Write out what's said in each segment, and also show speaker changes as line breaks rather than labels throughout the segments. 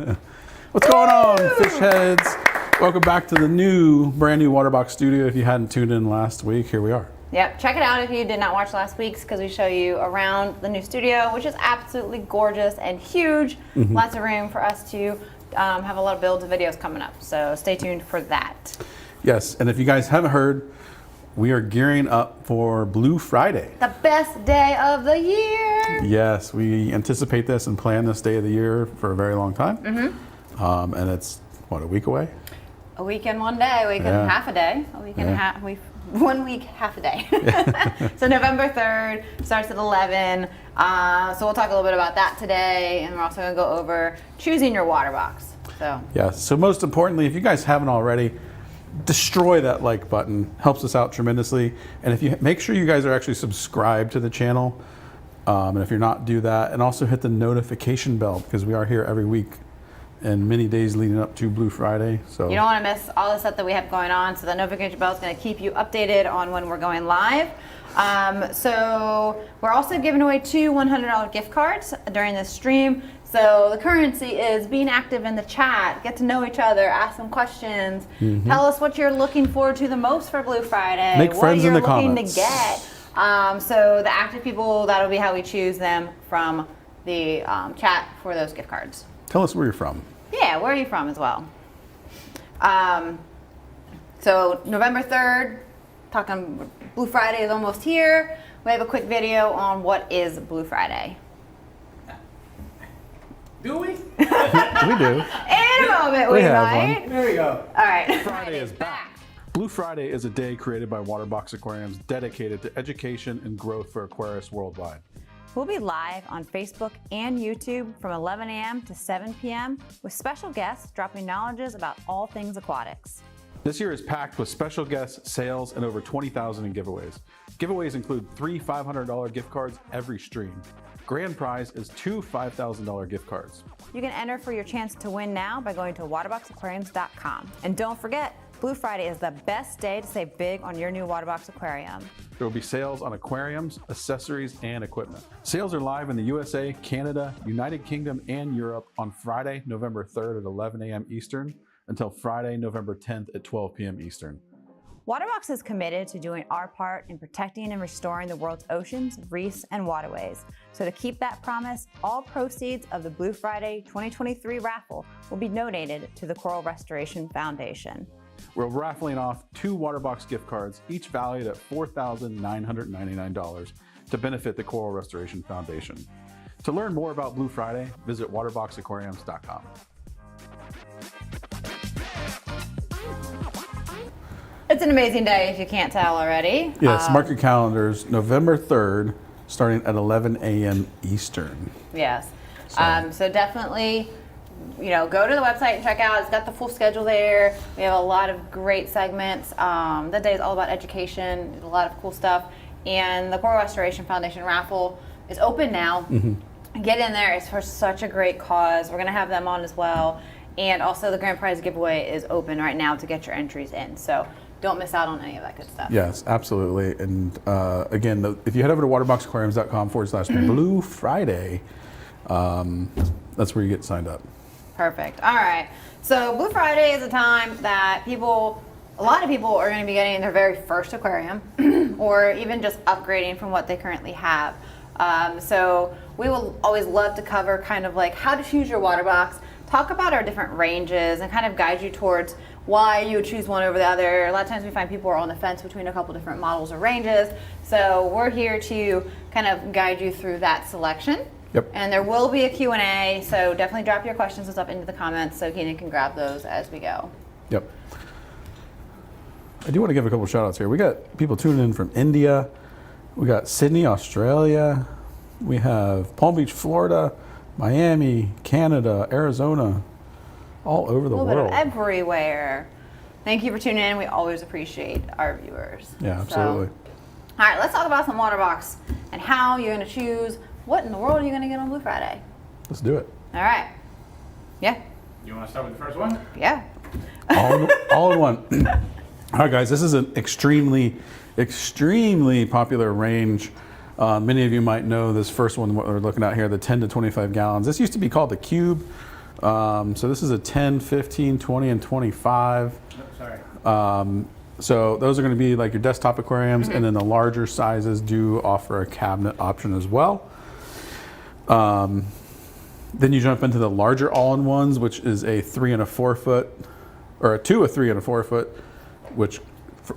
What's going on, fish heads? Welcome back to the brand new Waterbox studio. If you hadn't tuned in last week, here we are.
Yep, check it out if you did not watch last week's, because we show you around the new studio, which is absolutely gorgeous and huge. Lots of room for us to have a lot of builds and videos coming up. So stay tuned for that.
Yes, and if you guys haven't heard, we are gearing up for Blue Friday.
The best day of the year.
Yes, we anticipate this and plan this day of the year for a very long time. And it's, what, a week away?
A week and 1 day, a week and half a day. A week and a half, 1 week, half a day. So November 3rd, starts at 11. So we'll talk a little bit about that today, and we're also gonna go over choosing your water box. So
yes, so most importantly, if you guys haven't already, destroy that like button. Helps us out tremendously. And if you make sure you guys are actually subscribed to the channel, and if you're not, do that. And also hit the notification bell, because we are here every week and many days leading up to Blue Friday. So
you don't want to miss all the stuff that we have going on. So the notification bell is going to keep you updated on when we're going live. So we're also giving away 2 $100 gift cards during this stream. So the currency is being active in the chat, get to know each other, ask some questions, tell us what you're looking forward to the most for Blue Friday,
make friends in the comments.
To get. So the active people, that'll be how we choose them from the chat for those gift cards.
Tell us where you're from.
Yeah, where are you from as well? So November 3rd, talking Blue Friday is almost here. We have a quick video on what is Blue Friday.
Do we?
We do.
In a moment, we might.
There we go.
All right.
Friday is back. Blue Friday is a day created by Waterbox Aquariums dedicated to education and growth for aquarists worldwide.
We'll be live on Facebook and YouTube from 11 a.m. to 7 p.m. with special guests dropping knowledges about all things aquatics.
This year is packed with special guests, sales, and over 20,000 in giveaways. Giveaways include 3 $500 gift cards every stream. Grand prize is 2 $5,000 gift cards.
You can enter for your chance to win now by going to waterboxaquariums.com. And don't forget, Blue Friday is the best day to save big on your new Waterbox Aquarium.
There will be sales on aquariums, accessories, and equipment. Sales are live in the USA, Canada, United Kingdom, and Europe on Friday, November 3rd at 11 a.m. Eastern until Friday, November 10th at 12 p.m. Eastern.
Waterbox is committed to doing our part in protecting and restoring the world's oceans, reefs, and waterways. So to keep that promise, all proceeds of the Blue Friday 2023 raffle will be donated to the Coral Restoration Foundation.
We're raffling off 2 Waterbox gift cards, each valued at $4,999 to benefit the Coral Restoration Foundation. To learn more about Blue Friday, visit waterboxaquariums.com.
It's an amazing day if you can't tell already.
Yes, mark your calendars, November 3rd, starting at 11 a.m. Eastern.
Yes. So definitely, go to the website and check out. It's got the full schedule there. We have a lot of great segments. That day is all about education, a lot of cool stuff. And the Coral Restoration Foundation raffle is open now. Get in there. It's for such a great cause. We're going to have them on as well. And also the grand prize giveaway is open right now to get your entries in. So don't miss out on any of that good stuff.
Yes, absolutely. And again, if you head over to waterboxaquariums.com/Blue Friday, that's where you get signed up.
Perfect. All right. So Blue Friday is a time that a lot of people are going to be getting their very first aquarium or even just upgrading from what they currently have. So we will always love to cover kind of like how to choose your water box, talk about our different ranges, and kind of guide you towards why you would choose one over the other. A lot of times we find people are on the fence between a couple different models or ranges. So we're here to kind of guide you through that selection.
Yep.
And there will be a Q&A, so definitely drop your questions and stuff into the comments so Keenan can grab those as we go.
Yep. I do want to give a couple shout outs here. We got people tuning in from India. We got Sydney, Australia. We have Palm Beach, Florida, Miami, Canada, Arizona, all over the world.
A little bit of everywhere. Thank you for tuning in. We always appreciate our viewers.
Yeah, absolutely.
All right, let's talk about some water box and how you're going to choose what in the world are you going to get on Blue Friday.
Let's do it.
All right. Yeah.
You want to start with the first one?
Yeah.
All in one. All right, guys, this is an extremely popular range. Many of you might know this first one, what we're looking at here, the 10 to 25 gallons. This used to be called the Cube. So this is a 10, 15, 20, and 25.
Sorry.
So those are going to be like your desktop aquariums, and then the larger sizes do offer a cabinet option as well. Then you jump into the larger all-in-ones, which is a 3 and a 4 foot, or a 2, a 3 and a 4 foot, which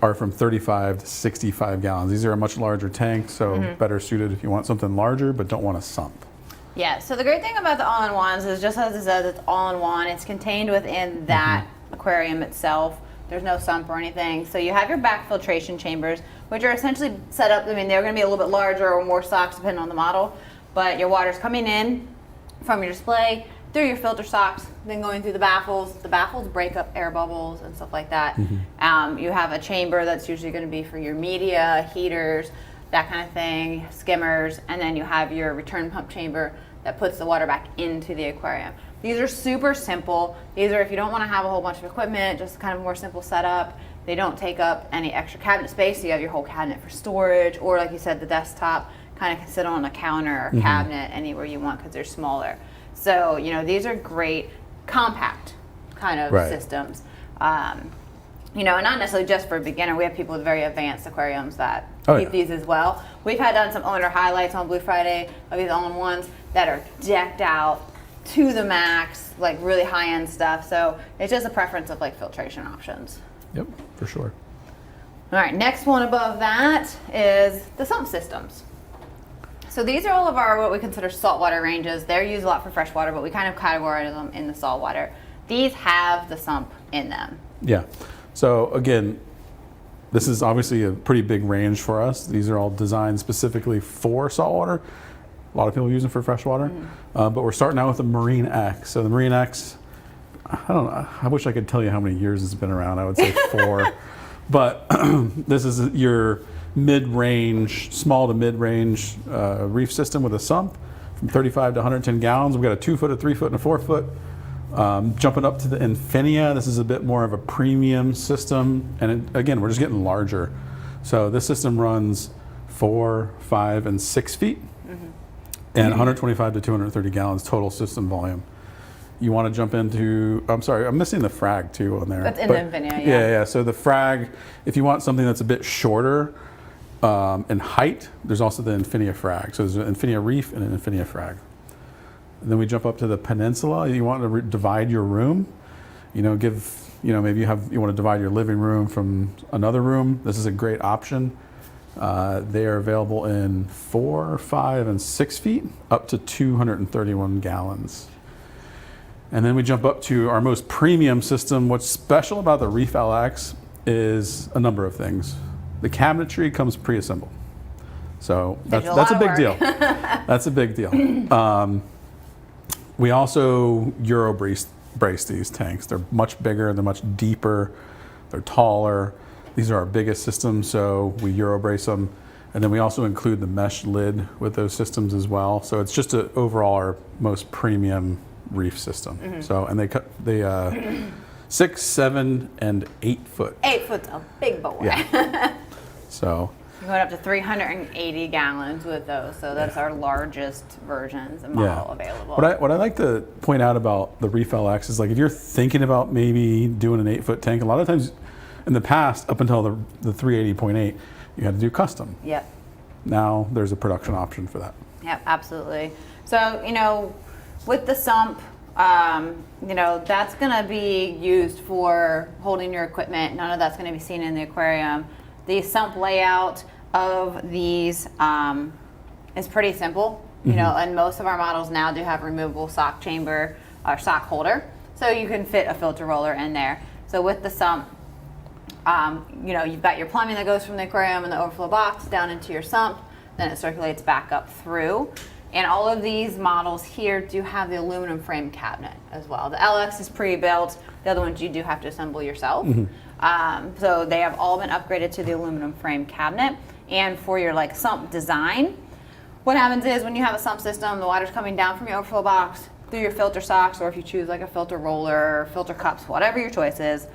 are from 35 to 65 gallons. These are a much larger tank, so better suited if you want something larger but don't want a sump.
Yeah, so the great thing about the all-in-ones is just as it says, it's all-in-one. It's contained within that aquarium itself. There's no sump or anything. So you have your back filtration chambers, which are essentially set up, I mean, they're gonna be a little bit larger or more socks depending on the model, but your water's coming in from your display through your filter socks, then going through the baffles. The baffles break up air bubbles and stuff like that. You have a chamber that's usually gonna be for your media, heaters, that kind of thing, skimmers, and then you have your return pump chamber that puts the water back into the aquarium. These are super simple. These are if you don't want to have a whole bunch of equipment, just kind of more simple setup. They don't take up any extra cabinet space, so you have your whole cabinet for storage, or like you said, the desktop kind of can sit on a counter or cabinet anywhere you want because they're smaller. So, you know, these are great compact kind of systems. You know, and not necessarily just for a beginner. We have people with very advanced aquariums that keep these as well. We've had done some owner highlights on Blue Friday of these all-in-ones that are decked out to the max, like really high-end stuff. So it's just a preference of like filtration options.
Yep, for sure.
All right, next one above that is the sump systems. So these are all of our what we consider saltwater ranges. They're used a lot for freshwater, but we kind of categorize them in the saltwater. These have the sump in them.
Yeah. So again, this is obviously a pretty big range for us. These are all designed specifically for saltwater. A lot of people use them for freshwater, but we're starting out with the Marine X. So the Marine X, I don't know, I wish I could tell you how many years it's been around. I would say 4, but this is your mid-range, small to mid-range reef system with a sump from 35 to 110 gallons. We've got a 2 foot, a 3 foot, and a 4 foot. Jumping up to the Infinia, this is a bit more of a premium system, and again, we're just getting larger. So this system runs 4, 5, and 6 feet, and 125 to 230 gallons total system volume. You want to jump into, I'm sorry, I'm missing the frag too on there.
That's in the Infinia,
yeah. So the frag, if you want something that's a bit shorter in height, there's also the Infinia frag. So there's an Infinia reef and an Infinia frag. And then we jump up to the Peninsula. You want to divide your room, you know, maybe you want to divide your living room from another room. This is a great option. They are available in 4, 5, and 6 feet, up to 231 gallons. And then we jump up to our most premium system. What's special about the Reef LX is a number of things. The cabinetry comes pre-assembled. So that's a big deal. That's a big deal. We also Euro brace these tanks. They're much bigger, they're much deeper, they're taller. These are our biggest systems, so we Euro brace them. And then we also include the mesh lid with those systems as well. So it's just overall our most premium reef system. So, and they 6, 7, and 8 foot.
8 foot's a big boy.
Yeah. So
you're going up to 380 gallons with those. So that's our largest versions and model available.
What I like to point out about the Reef LX is, like, if you're thinking about maybe doing an 8 foot tank, a lot of times in the past, up until the 380.8, you had to do custom.
Yep.
Now there's a production option for that.
Yep, absolutely. So, you know, with the sump, you know, that's going to be used for holding your equipment. None of that's going to be seen in the aquarium. The sump layout of these is pretty simple. You know, and most of our models now do have removable sock chamber or sock holder, so you can fit a filter roller in there. So with the sump, you know, you've got your plumbing that goes from the aquarium and the overflow box down into your sump, then it circulates back up through. And all of these models here do have the aluminum frame cabinet as well. The LX is pre-built. The other ones you do have to assemble yourself. So they have all been upgraded to the aluminum frame cabinet. And for your like sump design, what happens is when you have a sump system, the water's coming down from your overflow box through your filter socks, or if you choose like a filter roller, filter cups, whatever your choice is,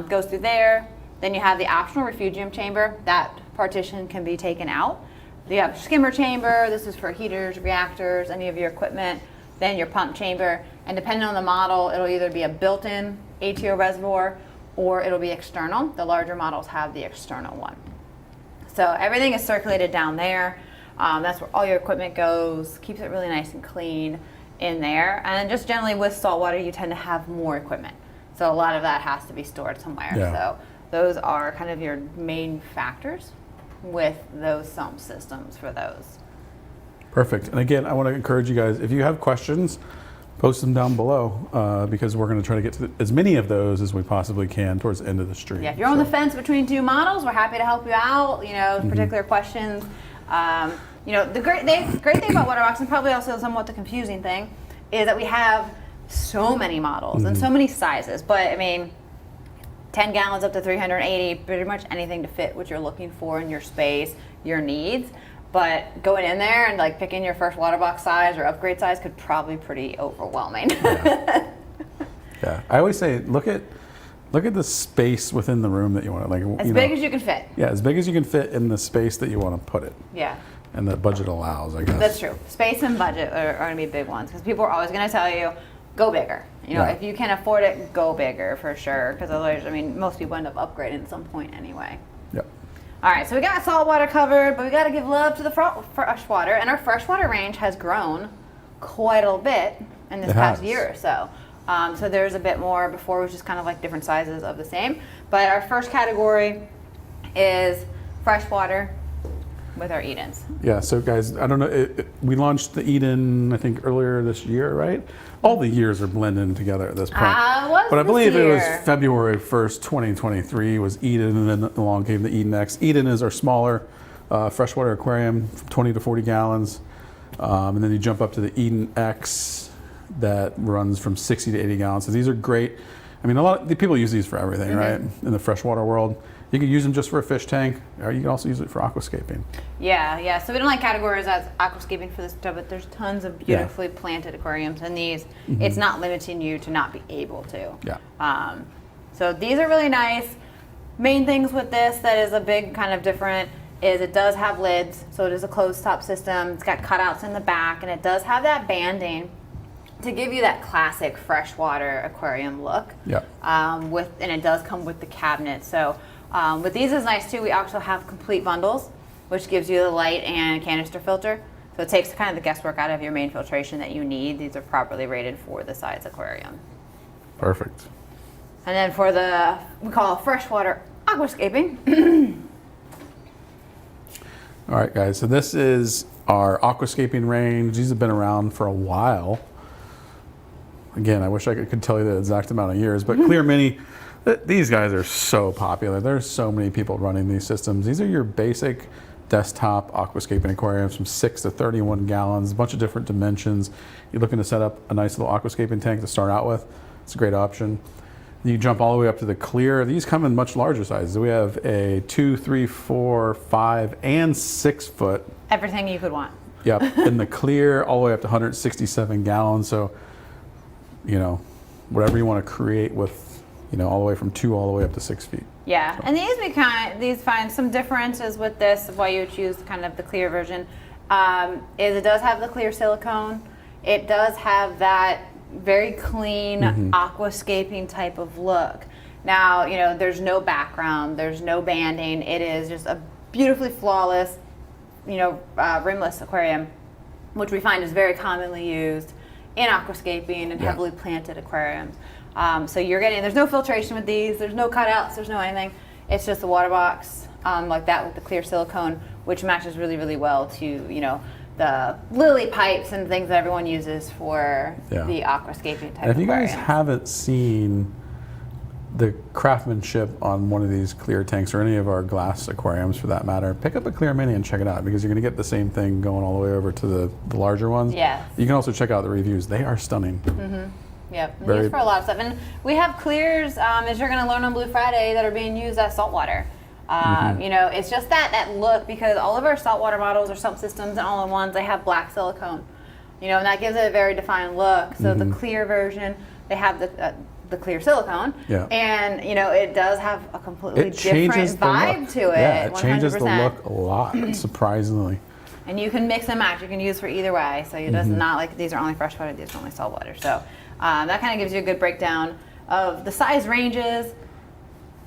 goes through there. Then you have the optional refugium chamber. That partition can be taken out. You have skimmer chamber. This is for heaters, reactors, any of your equipment. Then your pump chamber, And depending on the model, it'll either be a built-in ATO reservoir or it'll be external. The larger models have the external one. So everything is circulated down there. That's where all your equipment goes, keeps it really nice and clean in there. And then just generally with saltwater, you tend to have more equipment. So a lot of that has to be stored somewhere.
Yeah.
So those are kind of your main factors with those sump systems for those.
Perfect. And again, I want to encourage you guys, if you have questions, post them down below because we're going to try to get to as many of those as we possibly can towards the end of the stream.
Yeah, if you're on the fence between two models, we're happy to help you out, you know, particular questions. You know, the great thing about Waterbox, and probably also somewhat the confusing thing, is that we have so many models and so many sizes. But I mean, 10 gallons up to 380, pretty much anything to fit what you're looking for in your space, your needs. But going in there and like picking your first Waterbox size or upgrade size could probably be pretty overwhelming.
Yeah, I always say look at the space within the room that you want to, like
As big as you can fit.
Yeah, as big as you can fit in the space that you want to put it.
Yeah.
And that budget allows, I guess.
That's true. Space and budget are going to be big ones because people are always going to tell you, go bigger. You know,
Yeah.
if you can afford it, go bigger for sure. Because otherwise, I mean, most people end up upgrading at some point anyway.
Yep.
All right, so we got saltwater covered, but we got to give love to the freshwater. And our freshwater range has grown quite a bit in this
It
past
has.
year or so. So there's a bit more. Before it was just kind of like different sizes of the same. But our first category is freshwater with our Edens.
Yeah, so guys, I don't know, we launched the Eden, I think, earlier this year, right? All the years are blending together at this point. But I believe it was February 1st, 2023 was Eden, and then along came the Eden X. Eden is our smaller freshwater aquarium, from 20 to 40 gallons. And then you jump up to the Eden X that runs from 60 to 80 gallons. So these are great. I mean, a lot of the people use these for everything, right? In the freshwater world. You can use them just for a fish tank, or you can also use it for aquascaping.
Yeah. So we don't like categories as aquascaping for this stuff, but there's tons of beautifully planted aquariums in these. It's not limiting you to not be able to.
Yeah.
So these are really nice. Main things with this that is a big kind of different is it does have lids, so it is a closed top system. It's got cutouts in the back, and it does have that banding to give you that classic freshwater aquarium look.
Yeah.
And it does come with the cabinet. So with these is nice too. We also have complete bundles, which gives you the light and canister filter. So it takes kind of the guesswork out of your main filtration that you need. These are properly rated for the size aquarium.
Perfect.
And then for we call it freshwater aquascaping.
All right, guys, so this is our aquascaping range. These have been around for a while. Again, I wish I could tell you the exact amount of years, but Clear Mini, these guys are so popular. There's so many people running these systems. These are your basic desktop aquascaping aquariums from 6 to 31 gallons, a bunch of different dimensions. You're looking to set up a nice little aquascaping tank to start out with. It's a great option. You jump all the way up to the clear. These come in much larger sizes. We have a 2, 3, 4, 5, and 6 foot.
Everything you could want.
Yep, in the clear, all the way up to 167 gallons. So, you know, whatever you want to create with, you know, all the way from 2 all the way up to 6 feet.
Yeah, and these find some differences with this of why you choose kind of the clear version. Is it does have the clear silicone. It does have that very clean aquascaping type of look. Now, you know, there's no background, there's no banding. It is just a beautifully flawless, you know, rimless aquarium, which we find is very commonly used in aquascaping and heavily planted aquariums. So you're getting, there's no filtration with these, there's no cutouts, there's no anything. It's just a water box like that with the clear silicone, which matches really, really well to, you know, the lily pipes and things that everyone uses for the aquascaping type.
And if you guys
aquarium.
haven't seen the craftsmanship on one of these clear tanks or any of our glass aquariums for that matter, pick up a Clear Mini and check it out because you're going to get the same thing going all the way over to the larger ones.
Yes.
You can also check out the reviews. They are stunning.
Yep, used for a lot of stuff. And we have clears, as you're going to learn on Blue Friday, that are being used as saltwater. You know, it's just that look because all of our saltwater models or sump systems and all-in-ones, they have black silicone. You know, and that gives it a very defined look. So the clear version, they have the clear silicone.
Yeah.
And, you know, it does have a completely different vibe to it.
Yeah, it changes
100%.
the look a lot, surprisingly.
And you can mix and match. You can use for either way. So it does not like these are only freshwater, these are only saltwater. So That kind of gives you a good breakdown of the size ranges.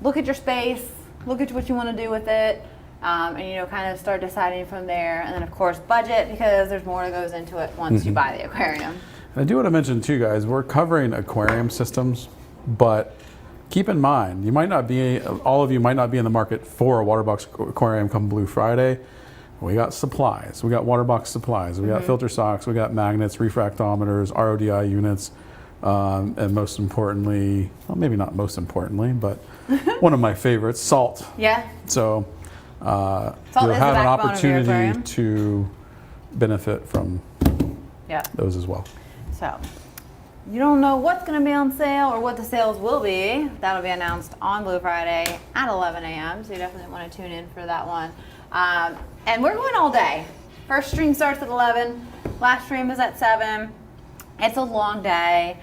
Look at your space, look at what you want to do with it, and kind of start deciding from there. And then of course budget, because there's more that goes into it once you buy the aquarium.
And I do want to mention too, guys, we're covering aquarium systems, but keep in mind, all of you might not be in the market for a Waterbox Aquarium come Blue Friday. We got supplies. We got Waterbox supplies. We got filter socks. We got magnets, refractometers, RODI units, and most importantly, well, maybe not most importantly, but one of my favorites, salt.
Yeah.
So
Salt
you'll
is
have
the
an
backbone of your
opportunity
aquarium.
to benefit from those as well.
So you don't know what's going to be on sale or what the sales will be. That'll be announced on Blue Friday at 11 a.m. So you definitely want to tune in for that one. And we're going all day. First stream starts at 11. Last stream is at 7. It's a long day.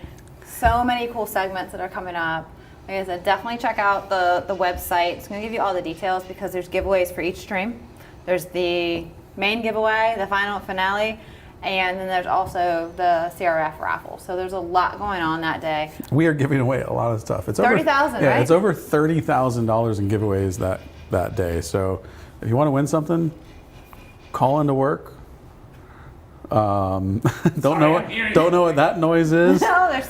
So many cool segments that are coming up. Like I said, definitely check out the website. It's going to give you all the details because there's giveaways for each stream. There's the main giveaway, the final finale, and then there's also the CRF raffle. So there's a lot going on that day.
We are giving away a lot of stuff. It's
$30,000,
yeah,
right?
it's over $30,000 in giveaways that day. So if you want to win something, call into work. Don't know what that noise is.
No, there's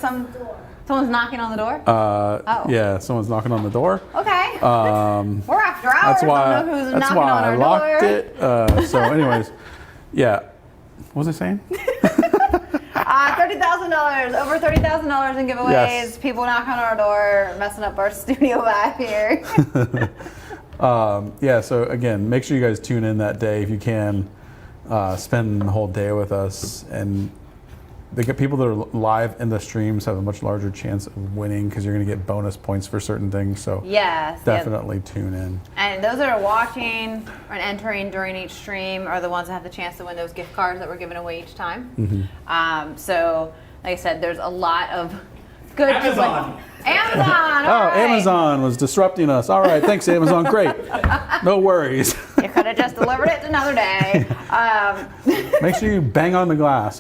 someone's knocking on the door.
Yeah, someone's knocking on the door.
Okay. We're after hours.
That's why.
Don't know who's
That's
knocking
why
on
I
our
locked
door.
it. So, anyways, yeah. What was I saying?
$30,000, over $30,000 in giveaways.
Yes.
People knocking on our door, messing up our studio vibe here.
Yeah. So again, make sure you guys tune in that day if you can. Spend the whole day with us, and the people that are live in the streams have a much larger chance of winning because you're going to get bonus points for certain things. So
Yes.
definitely tune in.
And those that are watching and entering during each stream are the ones that have the chance to win those gift cards that we're giving away each time. So, like I said, there's a lot of good.
Amazon.
Amazon.
Oh,
all right.
Amazon was disrupting us. All right, thanks, Amazon. Great. No worries.
You could have just delivered it another day.
Make sure you bang on the glass.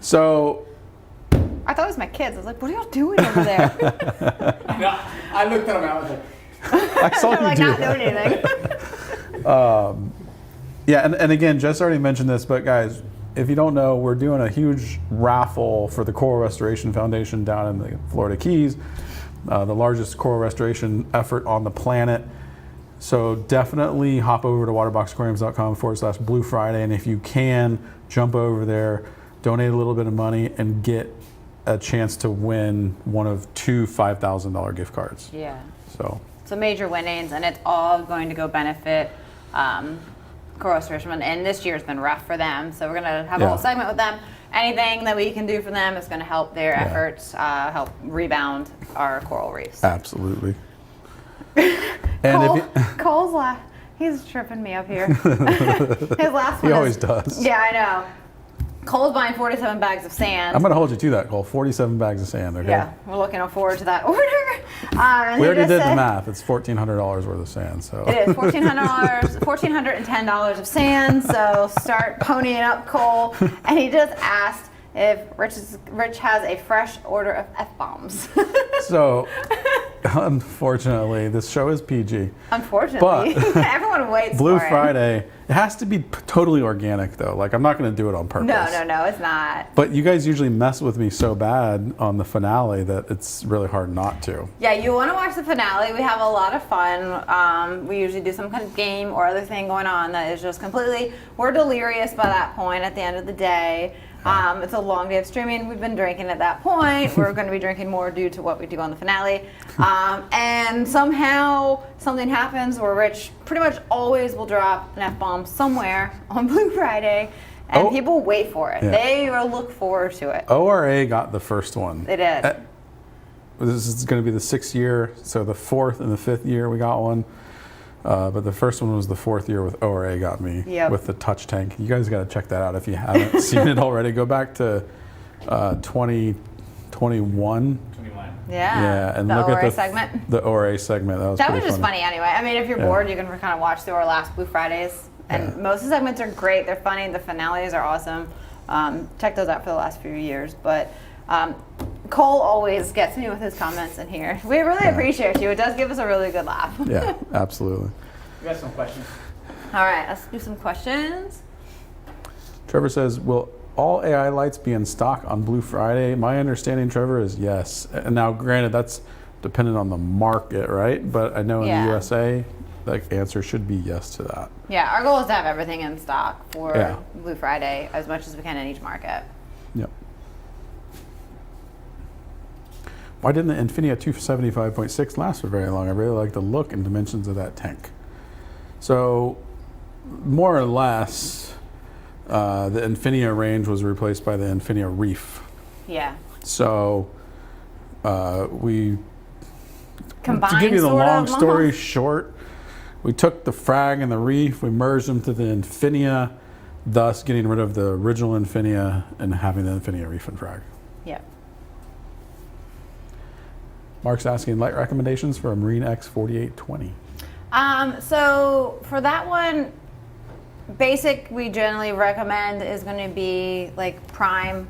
So
I thought it was my kids. I was like, what are y'all doing over there?
No, I looked at them and I was like,
I saw
They're
you
like
do
not
that.
doing anything.
Yeah, and again, Jess already mentioned this, but guys, if you don't know, we're doing a huge raffle for the Coral Restoration Foundation down in the Florida Keys, the largest coral restoration effort on the planet. So definitely hop over to waterboxaquariums.com/Blue Friday, and if you can, jump over there, donate a little bit of money, and get a chance to win one of 2 $5,000 gift cards.
Yeah.
So
Major winnings, and it's all going to go benefit Coral Restoration. And this year's been rough for them, so we're going to have a whole segment with them. Anything that we can do for them is going to help their efforts, help rebound our coral reefs.
absolutely. And
Cole's laugh. He's tripping me up here. His last one.
he always does.
Yeah, I know. Cole's buying 47 bags of sand.
I'm going to hold you to that, Cole. 47 bags of sand. Okay?
Yeah, we're looking forward to that order.
We already did the math. It's $1,400 worth of sand. So
It is $1,400, $1,410 of sand. So start ponying up, Cole. And he just asked if Rich has a fresh order of F-bombs.
So, unfortunately, this show is PG.
Unfortunately,
But
everyone waits
Blue
for it.
Friday, it has to be totally organic, though. Like, I'm not going to do it on purpose.
No, it's not.
But you guys usually mess with me so bad on the finale that it's really hard not to.
Yeah, you want to watch the finale. We have a lot of fun. We usually do some kind of game or other thing going on that is just completely, we're delirious by that point at the end of the day. It's a long day of streaming. We've been drinking at that point. We're going to be drinking more due to what we do on the finale. And somehow something happens where Rich pretty much always will drop an F-bomb somewhere on Blue Friday, and people wait for it.
Yeah.
They will look forward to it.
ORA got the first one.
They did.
This is going to be the 6th year, so the 4th and the 5th year we got one. But the first one was the 4th year with ORA got me with the touch tank. You guys got to check that out if you haven't seen it already. Go back to 2021.
21.
Yeah,
and
the
look
ORA
at the
segment.
The ORA segment. That was
That
pretty
was just funny anyway. I mean, if you're bored, you can kind of watch through our last Blue Fridays. And most of the segments are great. They're funny. The finales are awesome. Check those out for the last few years. But Cole always gets me with his comments in here. We really appreciate you. It does give us a really good laugh.
Yeah, absolutely.
We got some questions.
All right, let's do some questions.
Trevor says, will all AI lights be in stock on Blue Friday? My understanding, Trevor, is yes. And now, granted, that's dependent on the market, right? But I know in the USA, the answer should be yes to that.
Yeah, our goal is to have everything in stock for
Yeah.
Blue Friday as much as we can in each market.
Yep. Why didn't the Infinia 275.6 last for very long? I really like the look and dimensions of that tank. So, more or less, the Infinia range was replaced by the Infinia Reef.
Yeah.
So, we,
Combined
to give you the
sort
long
of
story
almost?
short, we took the Frag and the Reef, we merged them to the Infinia, thus getting rid of the original Infinia and having the Infinia Reef and Frag.
Yep.
Mark's asking light recommendations for a Marine X 4820.
So for that one, basic we generally recommend is going to be like prime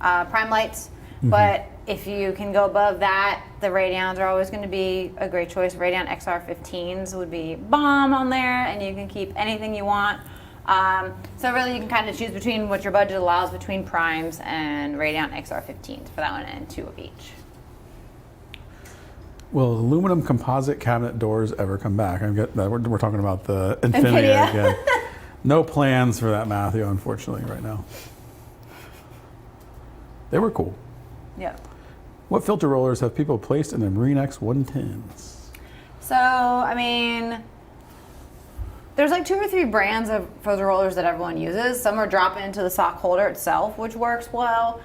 lights. But if you can go above that, the Radions are always going to be a great choice. Radion XR15s would be bomb on there, and you can keep anything you want. So really you can kind of choose between what your budget allows between primes and Radion XR15s for that one, and 2 of each.
Will aluminum composite cabinet doors ever come back? We're talking about the Infinia again. No plans for that, Matthew, unfortunately, right now. They were cool.
Yeah.
What filter rollers have people placed in the Marine X 110s?
So, I mean, there's like 2 or 3 brands of filter rollers that everyone uses. Some are drop into the sock holder itself, which works well.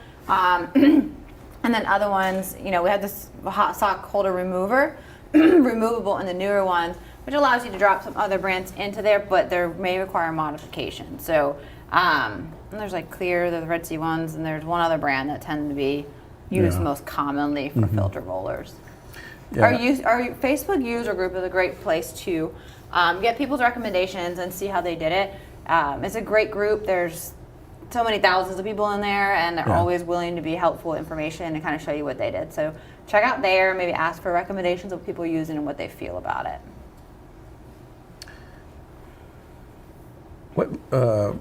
And then other ones, you know, we have this hot sock holder remover, removable in the newer ones, which allows you to drop some other brands into there, but they may require modification. So, and there's like Clear, the Red Sea ones, and there's one other brand that tend to be used most commonly for filter rollers.
Yeah.
Our Facebook user group is a great place to get people's recommendations and see how they did it. It's a great group. There's so many thousands of people in there, and they're always willing to be helpful information and kind of show you what they did. So check out there, maybe ask for recommendations of people using and what they feel about it.
What?
That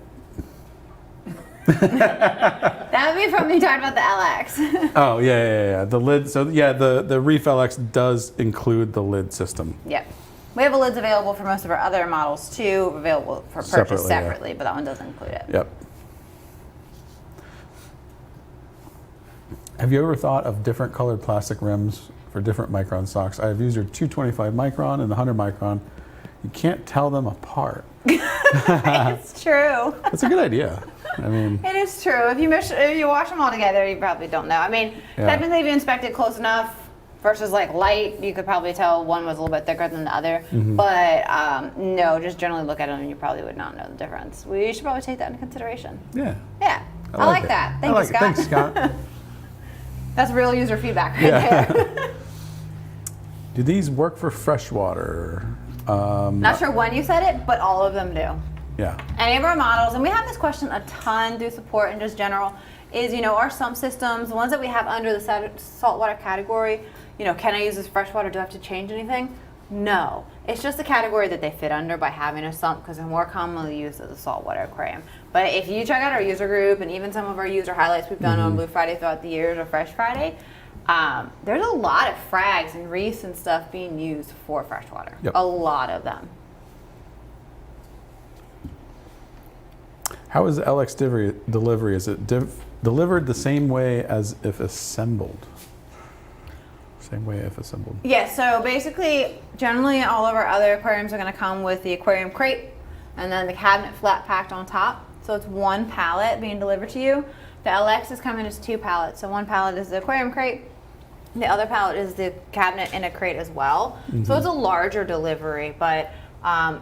would be from you talking about the LX.
Oh, yeah. The lid. So, yeah, the Reef LX does include the lid system.
Yep. We have lids available for most of our other models too, available for purchase separately, but that one doesn't include it.
Yep. Have you ever thought of different colored plastic rims for different micron socks? I have used your 225 micron and the 100 micron. You can't tell them apart.
It's true.
That's a good idea. I mean,
it is true. If you wash them all together, you probably don't know. I mean, technically, if you inspect it close enough versus like light, you could probably tell one was a little bit thicker than the other. But no, just generally look at them and you probably would not know the difference. We should probably take that into consideration.
yeah.
Yeah, I like that. Thank you, Scott.
Thanks, Scott.
That's real user feedback right there.
Do these work for freshwater?
Not sure when you said it, but all of them do.
Yeah.
Any of our models, and we have this question a ton through support and just general, is, you know, our sump systems, the ones that we have under the saltwater category, you know, can I use this freshwater? Do I have to change anything? No. It's just the category that they fit under by having a sump because they're more commonly used as a saltwater aquarium. But if you check out our user group and even some of our user highlights we've done on Blue Friday throughout the years or Fresh Friday, there's a lot of frags and reefs and stuff being used for freshwater.
Yep.
A lot of them.
How is the LX delivery? Is it delivered the same way as if assembled? Same way if assembled.
Yeah, so basically, generally all of our other aquariums are going to come with the aquarium crate and then the cabinet flat packed on top. So it's one pallet being delivered to you. The LX is coming as 2 pallets. So one pallet is the aquarium crate. The other pallet is the cabinet in a crate as well. So it's a larger delivery, but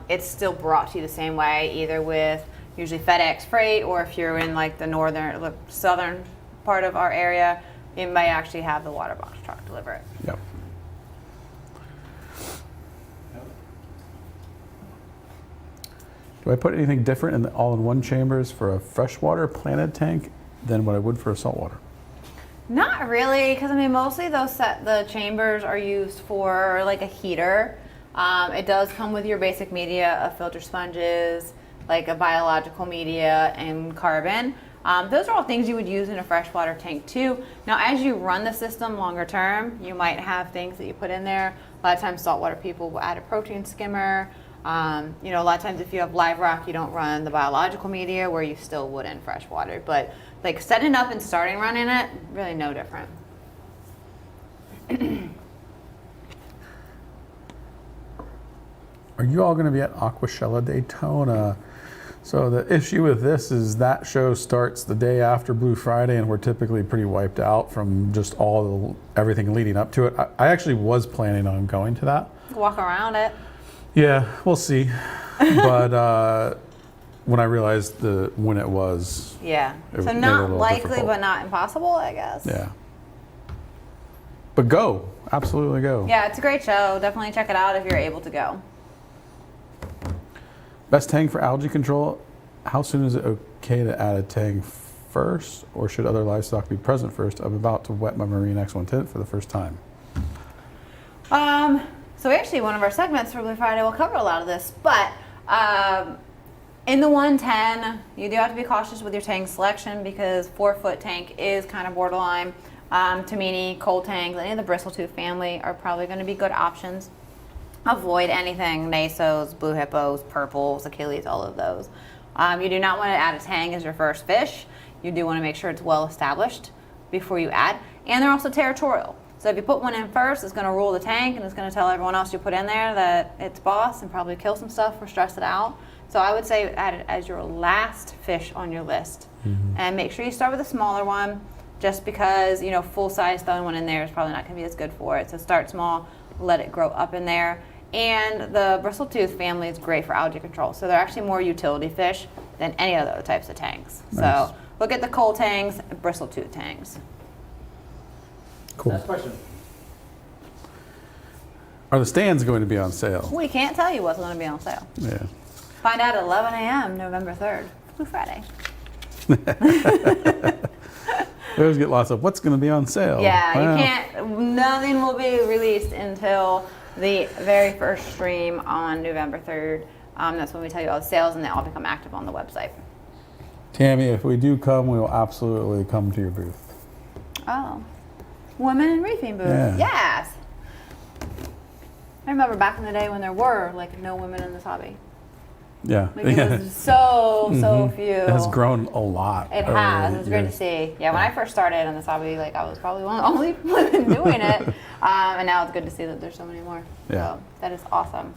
it's still brought to you the same way, either with usually FedEx freight, or if you're in like the southern part of our area, it might actually have the Waterbox truck deliver it.
Yep. Do I put anything different in the all-in-one chambers for a freshwater planted tank than what I would for a saltwater?
Not really, because I mean, mostly the chambers are used for like a heater. It does come with your basic media of filter sponges, like a biological media and carbon. Those are all things you would use in a freshwater tank too. Now, as you run the system longer term, you might have things that you put in there. A lot of times saltwater people will add a protein skimmer. You know, a lot of times if you have live rock, you don't run the biological media where you still would in freshwater. But like setting up and starting running it, really no different.
Are you all going to be at Aquashella Daytona? So the issue with this is that show starts the day after Blue Friday, and we're typically pretty wiped out from just everything leading up to it. I actually was planning on going to that.
Walk around it.
Yeah, we'll see. But when I realized when it was,
Yeah.
It
So
made it a
not
little
likely,
difficult.
but not impossible, I guess.
yeah. But go, absolutely go.
Yeah, it's a great show. Definitely check it out if you're able to go.
Best tang for algae control. How soon is it okay to add a tang first, or should other livestock be present first? I'm about to wet my marine X110 for the first time.
So actually, one of our segments for Blue Friday will cover a lot of this, but in the 110, you do have to be cautious with your tank selection because 4-foot tank is kind of borderline. Tamini, cold tanks, any of the bristletooth family are probably going to be good options. Avoid anything nasos, blue hippos, purples, Achilles, all of those. You do not want to add a tang as your first fish. You do want to make sure it's well established before you add. And they're also territorial. So if you put one in first, it's going to rule the tank and it's going to tell everyone else you put in there that it's boss and probably kill some stuff or stress it out. So I would say add it as your last fish on your list. And make sure you start with a smaller one just because, you know, full size throwing one in there is probably not going to be as good for it. So start small, let it grow up in there. And the bristletooth family is great for algae control. So they're actually more utility fish than any other types of tanks.
Nice.
So look at the cold tanks, bristletooth tanks.
Cool.
Last question.
Are the stands going to be on sale?
We can't tell you what's going to be on sale.
Yeah.
Find out at 11 a.m. November 3rd, Blue Friday.
We always get lots of what's going to be on sale.
Yeah,
Well,
you can't, nothing will be released until the very first stream on November 3rd. That's when we tell you all the sales and they all become active on the website.
Tammy, if we do come, we will absolutely come to your booth.
Oh, women in reefing booth.
Yeah.
Yes. I remember back in the day when there were like no women in this hobby.
Yeah.
Like it was so few.
It has grown a lot.
It
over
has.
the
It's great to
years.
see. Yeah, when I first started in this hobby, like I was probably one of the only women doing it, and now it's good to see that there's so many more.
Yeah.
So that is awesome.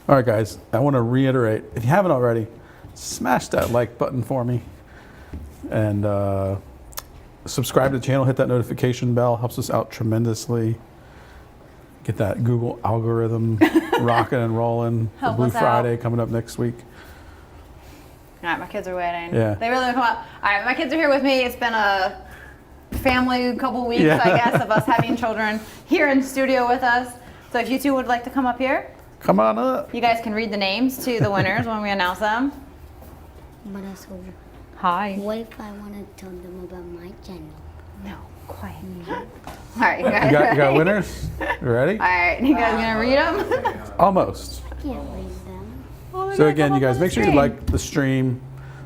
All right, guys, I want to reiterate, if you haven't already, smash that like button for me and subscribe to the channel, hit that notification bell, helps us out tremendously. Get that Google algorithm rocking and rolling for
Help
Blue
us out.
Friday coming up next week.
All right, my kids are waiting.
Yeah.
They really want to come up. All right, my kids are here with me. It's been a family couple weeks,
Yeah.
I guess, of us having children here in studio with us. So if you two would like to come up here,
Come on up.
you guys can read the names to the winners when we announce them.
But also,
Hi.
what if I want to tell them about my channel?
No, quiet. All right, you guys.
You got winners? You ready?
All right, you guys gonna read them?
Almost.
I can't read them.
So again, you guys, make sure you like the stream,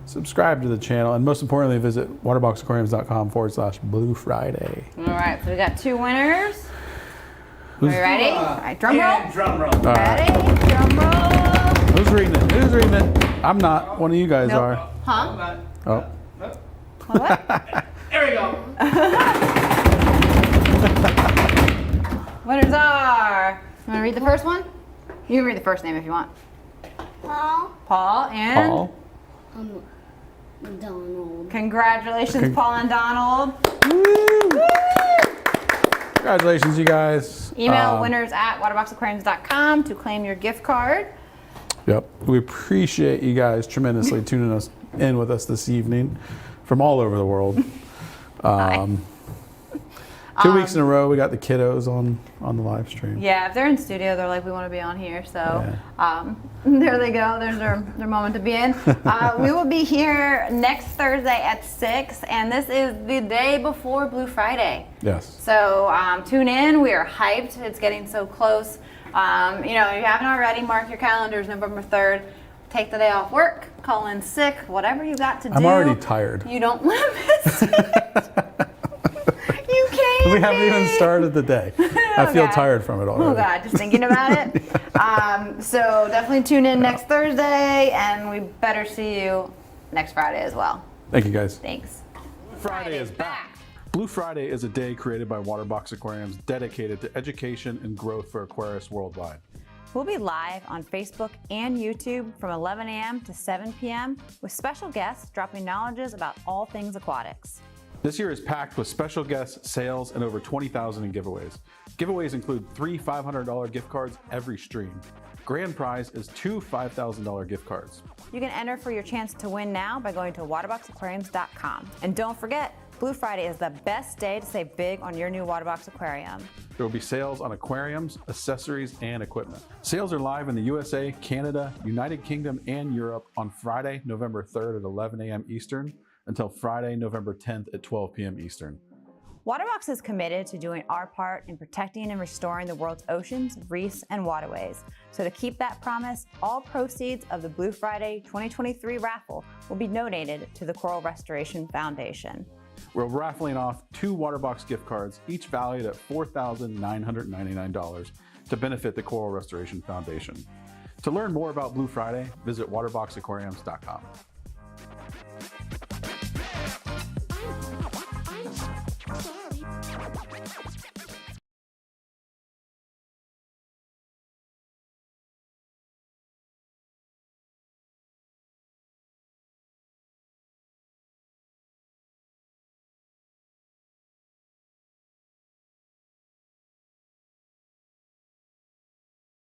subscribe to the channel, and most importantly, visit waterboxaquariums.com/Blue Friday.
All right, so we got two winners. Are we ready? All right, drum roll.
And drum roll.
All right.
Ready? Drum roll.
Who's reading it? Who's reading it? I'm not. One of you guys
Nope.
are.
Huh?
Oh.
What?
There we go.
Winners are. You want to read the first one? You can read the first name if you want.
Paul,
Paul and.
Paul.
Donald.
Congratulations, Paul and Donald.
Congratulations, you guys.
Email winners at waterboxaquariums.com to claim your gift card.
Yep. We appreciate you guys tremendously tuning us in with us this evening from all over the world. 2 weeks in a row, we got the kiddos on the live stream.
Yeah, if they're in studio, they're like, we want to be on here. So there they go. There's their moment to be in. We will be here next Thursday at 6, and this is the day before Blue Friday.
Yes.
So tune in. We are hyped. It's getting so close. You know, if you haven't already, mark your calendars, November 3rd. Take the day off work, call in sick, whatever you got to do.
I'm already tired.
You don't want to miss it. You can't.
We haven't even started the day. I feel tired from it already.
Oh God, just thinking about it. So definitely tune in next Thursday, and we better see you next Friday as well.
Thank you, guys.
Thanks.
Friday is back. Blue Friday is a day created by Waterbox Aquariums dedicated to education and growth for aquarists worldwide.
We'll be live on Facebook and YouTube from 11 a.m. to 7 p.m. with special guests dropping knowledges about all things aquatics.
This year is packed with special guests, sales, and over 20,000 in giveaways. Giveaways include 3 $500 gift cards every stream. Grand prize is 2 $5,000 gift cards.
You can enter for your chance to win now by going to waterboxaquariums.com. And don't forget, Blue Friday is the best day to save big on your new Waterbox Aquarium.
There will be sales on aquariums, accessories, and equipment. Sales are live in the USA, Canada, United Kingdom, and Europe on Friday, November 3rd at 11 a.m. Eastern until Friday, November 10th at 12 p.m. Eastern.
Waterbox is committed to doing our part in protecting and restoring the world's oceans, reefs, and waterways. So to keep that promise, all proceeds of the Blue Friday 2023 raffle will be donated to the Coral Restoration Foundation.
We're raffling off 2 Waterbox gift cards, each valued at $4,999 to benefit the Coral Restoration Foundation. To learn more about Blue Friday, visit waterboxaquariums.com.